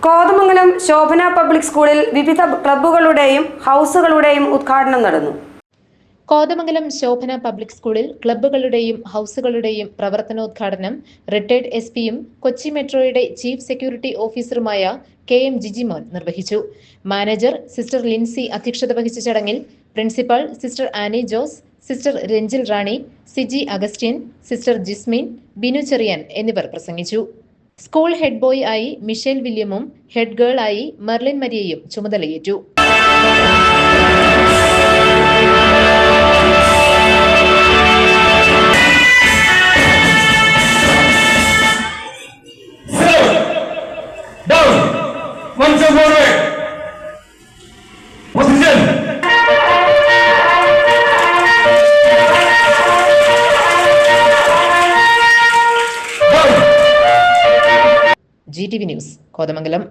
Kothamangalam Shobhana public സ്കൂളിൽ വിവിധ ക്ലബ്ബുകളുടെയും ഹൗസുകളുടെയും ഉദ്ഘാടനം നടന്നു. കോതമംഗലം ശോഭന പബ്ലിക് സ്കൂളിൽ ക്ലബ്ബുകളുടെയും ഹൗസുകളുടെയും പ്രവർത്തനോദ്ഘാടനം റിട്ടയർഡ് എസ്പിയും കൊച്ചി മെട്രോയുടെ ചീഫ് സെക്യൂരിറ്റി ഓഫീസറുമായ KM ജിജിമോൻ നിർവഹിച്ചു. മാനേജർ സിസ്റ്റർ ലിൻസി അധ്യക്ഷത വഹിച്ച ചടങ്ങിൽ principal sister Annie Jose, sister Ranjil Rani, Siji Augustine, sister Jismin, Binu Cherian എന്നിവർ പ്രസംഗിച്ചു. സ്കൂൾ ഹെഡ് ബോയ് ആയി മിഷേൽ വില്യമും ഹെഡ് ഗേൾ ആയി മെർലിൻ മരിയയും ചുമതലയേറ്റു. GTV news, Kothamangalam.